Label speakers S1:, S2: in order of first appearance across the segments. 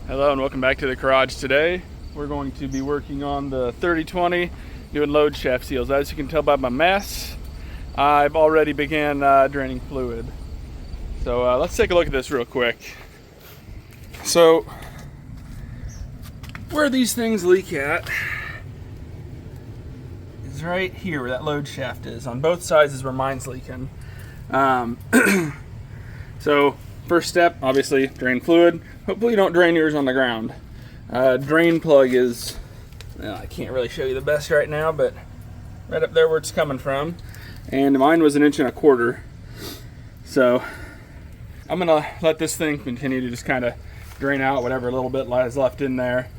S1: Hello and welcome back to the garage. Today we're going to be working on the 3020 doing load shaft seals. As you can tell by my mess, I've already began draining fluid. So let's take a look at this real quick. So where these things leak at is right here where that load shaft is. On both sides is where mine's leaking. So first step, obviously drain fluid. Hopefully you don't drain yours on the ground. Drain plug is, well, I can't really show you the best right now, but right up there where it's coming from. And mine was 1.25 inches. So I'm gonna let this thing continue to just kind of drain out whatever little bit lies left in there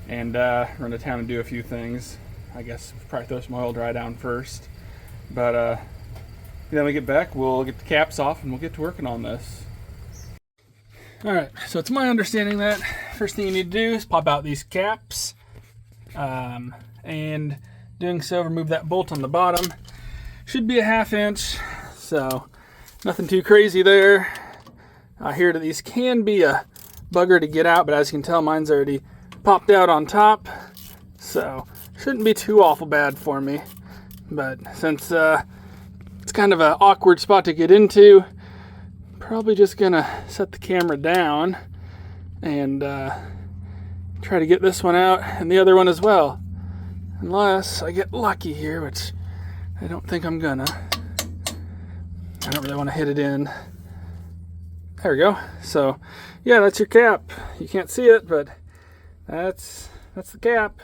S1: and run to town and do a few things. I guess probably throw some oil dry down first. But then when we get back, we'll get the caps off and we'll get to working on this. Alright, so it's my understanding that first thing you need to do is pop out these caps, and doing so, remove that bolt on the bottom. Should be 1/2 inch, so nothing too crazy there. I hear that these can be a bugger to get out, but as you can tell, mine's already popped out on top, so shouldn't be too awful bad for me. But since it's kind of an awkward spot to get into, probably just gonna set the camera down and try to get this one out and the other one as well, unless I get lucky here, which I don't think I'm gonna. I don't really want to hit it in. There we go. So yeah, that's your cap. You can't see it, but that's the cap.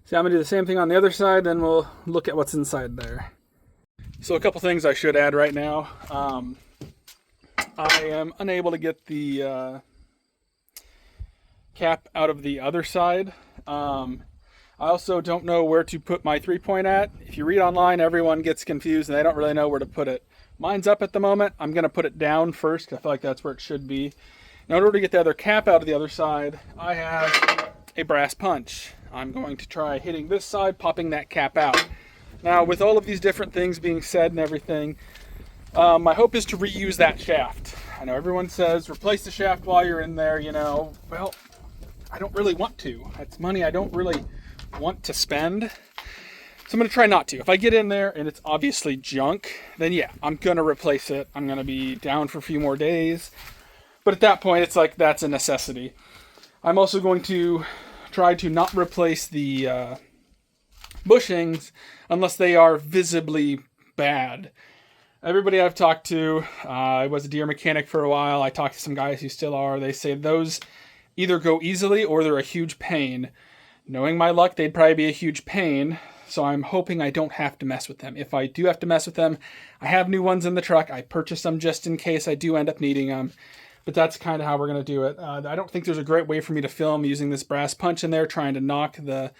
S1: So I'm gonna do the same thing on the other side, then we'll look at what's inside there. So a couple things I should add right now. I am unable to get the cap out of the other side. I also don't know where to put my 3-point at. If you read online, everyone gets confused and they don't really know where to put it. Mine's up at the moment. I'm going to put it down first because I feel like that's where it should be. Now, in order to get the other cap out of the other side, I have a brass punch. I'm going to try hitting this side, popping that cap out. Now, with all of these different things being said and everything, my hope is to reuse that shaft. I know everyone says replace the shaft while you're in there, you know. Well, I don't really want to. That's money I don't really want to spend. So I'm going to try not to. If I get in there and it's obviously junk, then yeah, I'm going to replace it. I'm going to be down for a few more days. But at that point, it's like that's a necessity. I'm also going to try to not replace the bushings unless they are visibly bad. Everybody I've talked to, I was a deer mechanic for a while. I talked to some guys who still are. They say those either go easily or they're a huge pain. Knowing my luck, they'd probably be a huge pain. So I'm hoping I don't have to mess with them. If I do have to mess with them, I have new ones in the truck. I purchased them just in case I do end up needing them. But that's kind of how we're going to do it. I don't think there's a great way for me to film using this brass punch in there, trying to knock the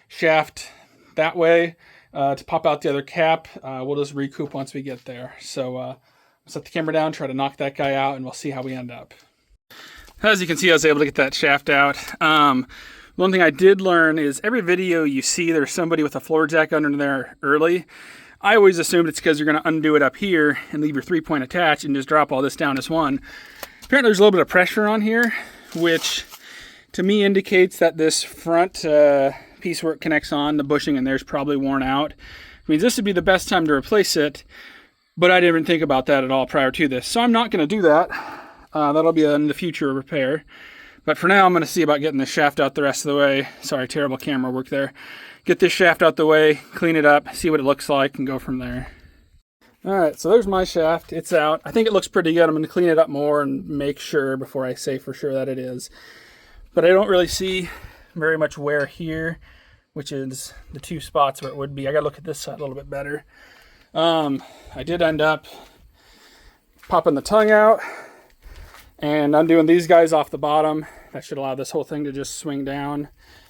S1: shaft that way. To pop out the other cap, we'll just recoup once we get there. So set the camera down, try to knock that guy out, and we'll see how we end up. As you can see, I was able to get that shaft out. One thing I did learn is every video you see there's somebody with a floor jack under there early. I always assumed it's because you're going to undo it up here and leave your 3-point attached and just drop all this down as one. Apparently there's a little bit of pressure on here, which to me indicates that this front piece where it connects on, the bushing in there is probably worn out. I mean, this would be the best time to replace it, but I didn't even think about that at all prior to this. So I'm not going to do that. That'll be in the future repair. But for now, I'm going to see about getting this shaft out the rest of the way. Sorry, terrible camera work there. Get this shaft out the way, clean it up, see what it looks like, and go from there. All right, so there's my shaft. It's out. I think it looks pretty good. I'm going to clean it up more and make sure before I say for sure that it is. But I don't really see very much wear here, which is the 2 spots where it would be. I got to look at this side a little bit better. I did end up popping the tongue out and undoing these guys off the bottom. That should allow this whole thing to just swing down,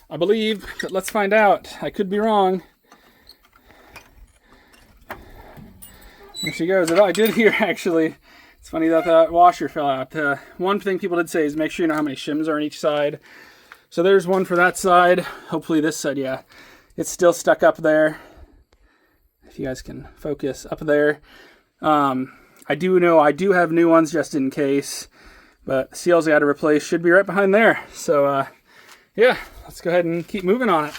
S1: I believe, but let's find out. I could be wrong. There she goes. I did hear, actually, it's funny that that washer fell out. One thing people did say is make sure you know how many shims are on each side. So there's one for that side. Hopefully this side, yeah, it's still stuck up there. If you guys can focus up there. I do know I do have new ones just in case. But seals I had to replace should be right behind there. So yeah, let's go ahead and keep moving on it.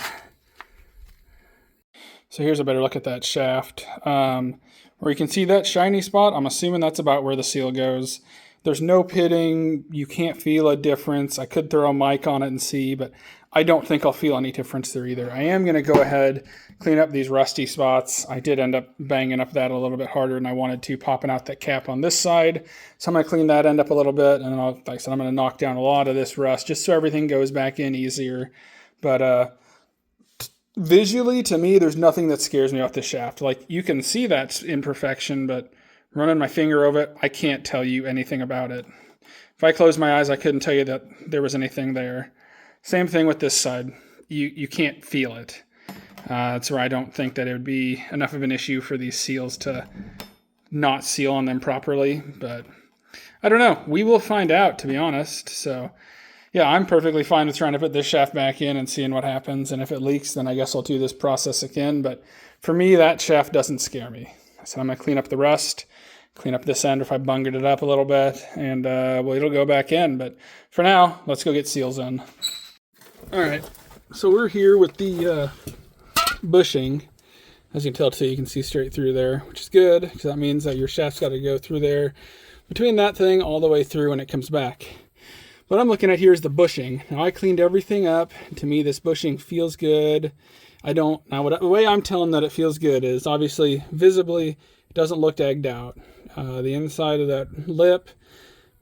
S1: So here's a better look at that shaft. Where you can see that shiny spot, I'm assuming that's about where the seal goes. There's no pitting. You can't feel a difference. I could throw a mic on it and see, but I don't think I'll feel any difference there either. I am going to go ahead, clean up these rusty spots. I did end up banging up that a little bit harder than I wanted to, popping out that cap on this side. So I'm going to clean that end up a little bit, and then like I said, I'm going to knock down a lot of this rust just so everything goes back in easier. But visually, to me, there's nothing that scares me about this shaft. Like, you can see that imperfection, but running my finger over it, I can't tell you anything about it. If I closed my eyes, I couldn't tell you that there was anything there. Same thing with this side. You can't feel it. That's where I don't think that it would be enough of an issue for these seals to not seal on them properly. But I don't know. We will find out, to be honest. So yeah, I'm perfectly fine with trying to put this shaft back in and seeing what happens. And if it leaks, then I guess I'll do this process again. But for me, that shaft doesn't scare me. So I'm going to clean up the rust, clean up this end if I bungered it up a little bit, and well, it'll go back in. But for now, let's go get seals in. All right, so we're here with the bushing. As you can tell too, you can see straight through there, which is good, because that means that your shaft's got to go through there, between that thing all the way through when it comes back. What I'm looking at here is the bushing. Now, I cleaned everything up. To me, this bushing feels good. The way I'm telling that it feels good is obviously visibly it doesn't look egged out. The inside of that lip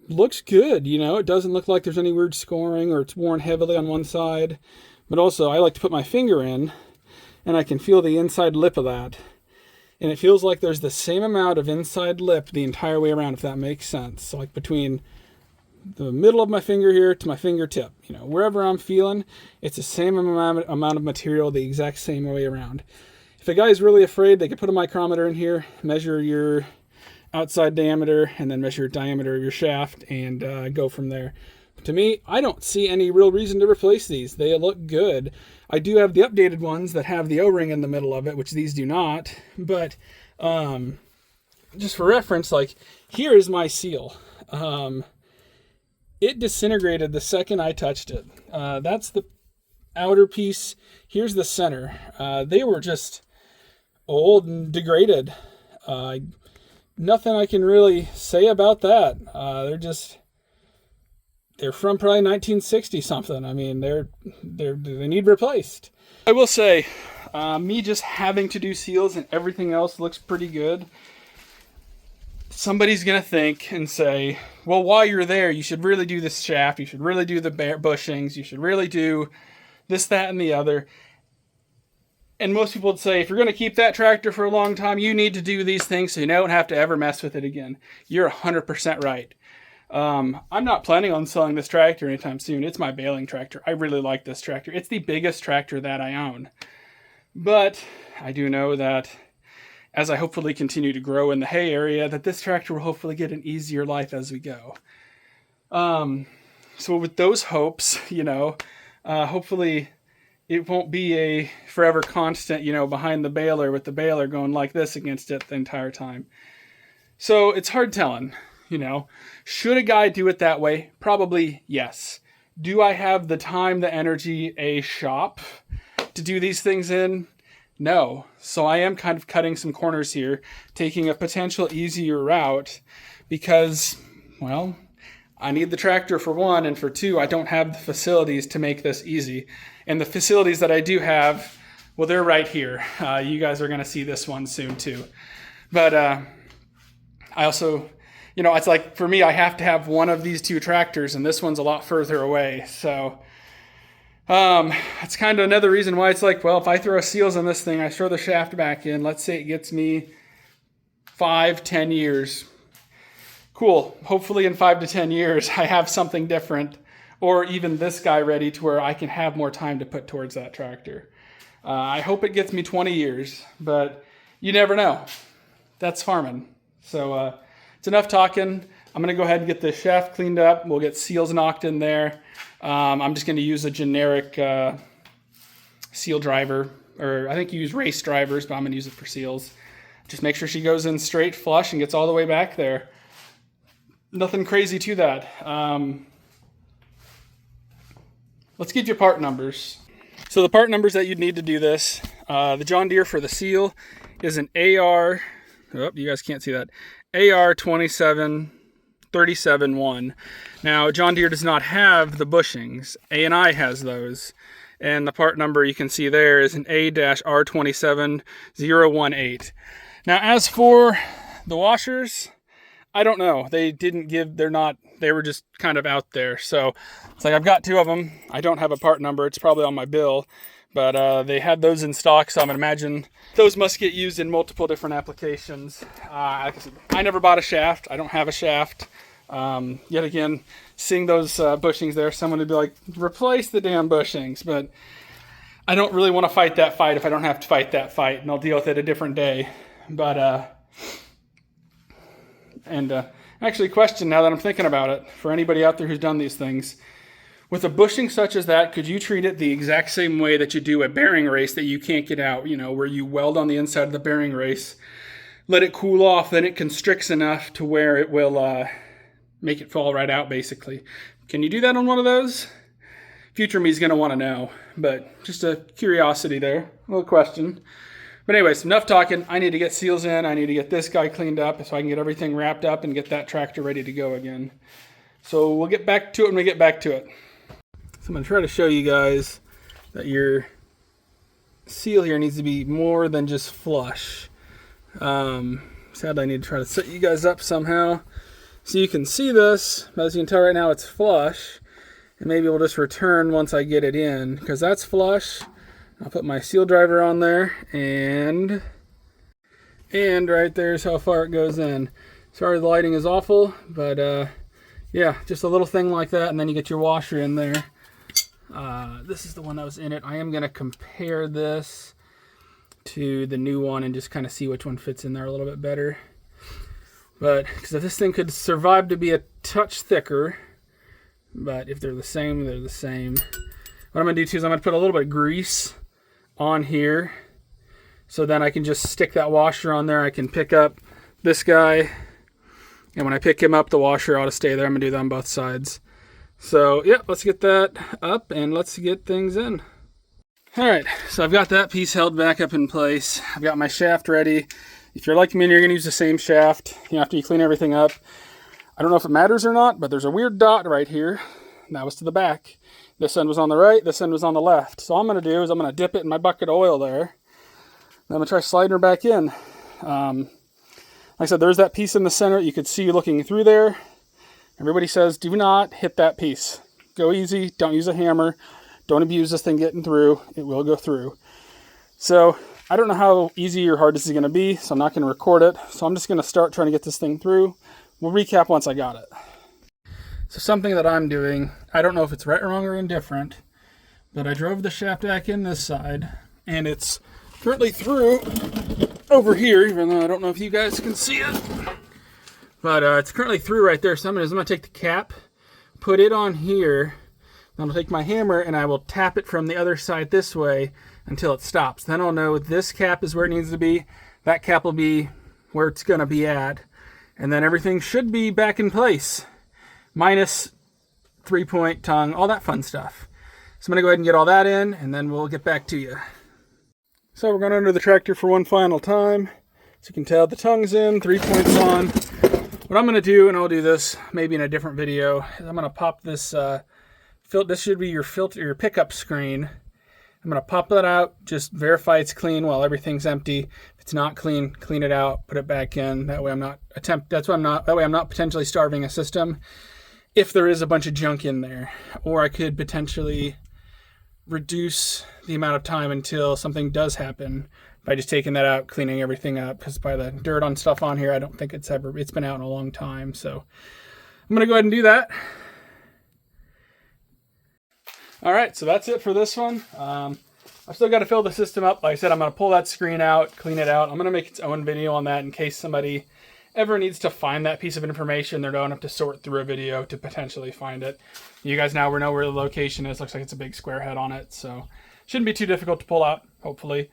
S1: looks good, you know. It doesn't look like there's any weird scoring or it's worn heavily on one side. But also, I like to put my finger in, and I can feel the inside lip of that. And it feels like there's the same amount of inside lip the entire way around, if that makes sense. So like between the middle of my finger here to my fingertip, you know, wherever I'm feeling, it's the same amount of material the exact same way around. If a guy's really afraid, they could put a micrometer in here, measure your outside diameter, and then measure diameter of your shaft, and go from there. But to me, I don't see any real reason to replace these. They look good. I do have the updated ones that have the O-ring in the middle of it, which these do not. But just for reference, like, here is my seal. It disintegrated the second I touched it. That's the outer piece. Here's the center. They were just old and degraded. Nothing I can really say about that. They're from probably 1960 something. I mean, they need replaced. I will say, me just having to do seals and everything else looks pretty good. Somebody's going to think and say, well, while you're there, you should really do this shaft. You should really do the bushings. You should really do this, that, and the other. And most people would say, if you're going to keep that tractor for a long time, you need to do these things so you don't have to ever mess with it again. You're 100% right. I'm not planning on selling this tractor anytime soon. It's my baling tractor. I really like this tractor. It's the biggest tractor that I own. But I do know that as I hopefully continue to grow in the hay area, that this tractor will hopefully get an easier life as we go. So with those hopes, you know, hopefully it won't be a forever constant, you know, behind the baler with the baler going like this against it the entire time. So it's hard telling, you know. Should a guy do it that way? Probably yes. Do I have the time, the energy, a shop to do these things in? No. So I am kind of cutting some corners here, taking a potential easier route because, well, I need the tractor for one, and for two, I don't have the facilities to make this easy. And the facilities that I do have, well, they're right here. You guys are going to see this one soon too. But I also, you know, it's like for me, I have to have one of these two tractors, and this one's a lot further away. So it's kind of another reason why it's like, well, if I throw seals on this thing, I throw the shaft back in, let's say it gets me 5-10 years. Cool. Hopefully in 5 to 10 years, I have something different, or even this guy ready to where I can have more time to put towards that tractor. I hope it gets me 20 years, but you never know. That's farming. So it's enough talking. I'm going to go ahead and get the shaft cleaned up. We'll get seals knocked in there. I'm just going to use a generic seal driver, or I think you use race drivers, but I'm going to use it for seals. Just make sure she goes in straight, flush, and gets all the way back there. Nothing crazy to that. Let's get your part numbers. So the part numbers that you'd need to do this, the John Deere for the seal is an AR, oh, you guys can't see that, AR 27371. Now John Deere does not have the bushings. A&I has those. And the part number you can see there is an A-R27018. Now as for the washers, I don't know. They didn't give, they were just kind of out there. So it's like I've got two of them. I don't have a part number. It's probably on my bill. But they had those in stock, so I'm gonna imagine those must get used in multiple different applications. Like I said, I never bought a shaft. I don't have a shaft. Yet again, seeing those bushings there, someone would be like, replace the damn bushings. But I don't really want to fight that fight if I don't have to fight that fight, and I'll deal with it a different day. But actually, question now that I'm thinking about it, for anybody out there who's done these things, with a bushing such as that, could you treat it the exact same way that you do a bearing race that you can't get out, you know, where you weld on the inside of the bearing race, let it cool off, then it constricts enough to where it will make it fall right out, basically. Can you do that on one of those? Future me's going to want to know, but just a curiosity there, a little question. But anyways, enough talking. I need to get seals in. I need to get this guy cleaned up so I can get everything wrapped up and get that tractor ready to go again. So we'll get back to it when we get back to it. So I'm going to try to show you guys that your seal here needs to be more than just flush. Sadly, I need to try to set you guys up somehow so you can see this. But as you can tell right now, it's flush. And maybe we'll just return once I get it in, because that's flush. I'll put my seal driver on there, and right there's how far it goes in. Sorry the lighting is awful, but yeah, just a little thing like that, and then you get your washer in there. This is the one that was in it. I am going to compare this to the new one and just kind of see which one fits in there a little bit better. But because if this thing could survive to be a touch thicker, but if they're the same, they're the same. What I'm going to do too is I'm going to put a little bit of grease on here, so then I can just stick that washer on there. I can pick up this guy, and when I pick him up, the washer ought to stay there. I'm going to do that on both sides. So yeah, let's get that up and let's get things in. All right, so I've got that piece held back up in place. I've got my shaft ready. If you're like me and you're going to use the same shaft, you know, after you clean everything up, I don't know if it matters or not, but there's a weird dot right here. That was to the back. This end was on the right, this end was on the left. So all I'm going to do is I'm going to dip it in my bucket of oil there. Then I'm going to try sliding her back in. Like I said, there's that piece in the center you could see looking through there. Everybody says, do not hit that piece. Go easy, don't use a hammer. Don't abuse this thing getting through. It will go through. So I don't know how easy or hard this is going to be, so I'm not going to record it. So I'm just going to start trying to get this thing through. We'll recap once I got it. So something that I'm doing, I don't know if it's right or wrong or indifferent, but I drove the shaft back in this side, and it's currently through over here, even though I don't know if you guys can see it. But it's currently through right there. So I'm going to take the cap, put it on here, then I'll take my hammer and I will tap it from the other side this way until it stops. Then I'll know this cap is where it needs to be. That cap will be where it's going to be at. And then everything should be back in place. Minus 3-point tongue, all that fun stuff. So I'm going to go ahead and get all that in, and then we'll get back to you. So we're going under the tractor for one final time. So you can tell the tongue's in, 3 points on. What I'm going to do, and I'll do this maybe in a different video, is I'm going to pop this, this should be your filter, your pickup screen. I'm going to pop that out, just verify it's clean while everything's empty. If it's not clean, clean it out, put it back in. That way I'm not that way I'm not potentially starving a system if there is a bunch of junk in there. Or I could potentially reduce the amount of time until something does happen by just taking that out, cleaning everything up, because by the dirt on stuff on here, I don't think it's been out in a long time. So I'm going to go ahead and do that. All right, so that's it for this one. I've still got to fill the system up. Like I said, I'm going to pull that screen out, clean it out. I'm going to make its own video on that in case somebody ever needs to find that piece of information. They don't have to sort through a video to potentially find it. You guys now know where the location is. Looks like it's a big square head on it, so shouldn't be too difficult to pull out, hopefully.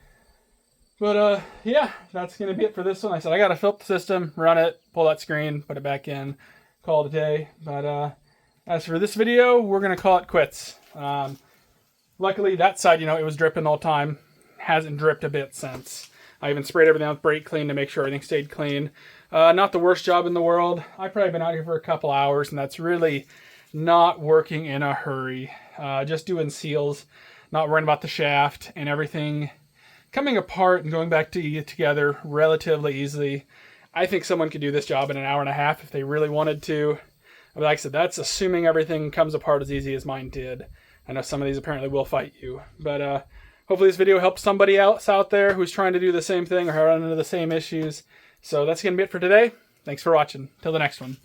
S1: But yeah, that's going to be it for this one. Like I said, I got to fill up the system, run it, pull that screen, put it back in, call it a day. But as for this video, we're going to call it quits. Luckily, that side, you know, it was dripping all the time. Hasn't dripped a bit since. I even sprayed everything with brake clean to make sure everything stayed clean. Not the worst job in the world. I've probably been out here for a couple hours, and that's really not working in a hurry. Just doing seals, not worrying about the shaft, and everything coming apart and going back together relatively easily. I think someone could do this job in an hour and a half if they really wanted to. But like I said, that's assuming everything comes apart as easy as mine did. I know some of these apparently will fight you. But hopefully this video helps somebody else out there who's trying to do the same thing or run into the same issues. So that's going to be it for today. Thanks for watching. Till the next one.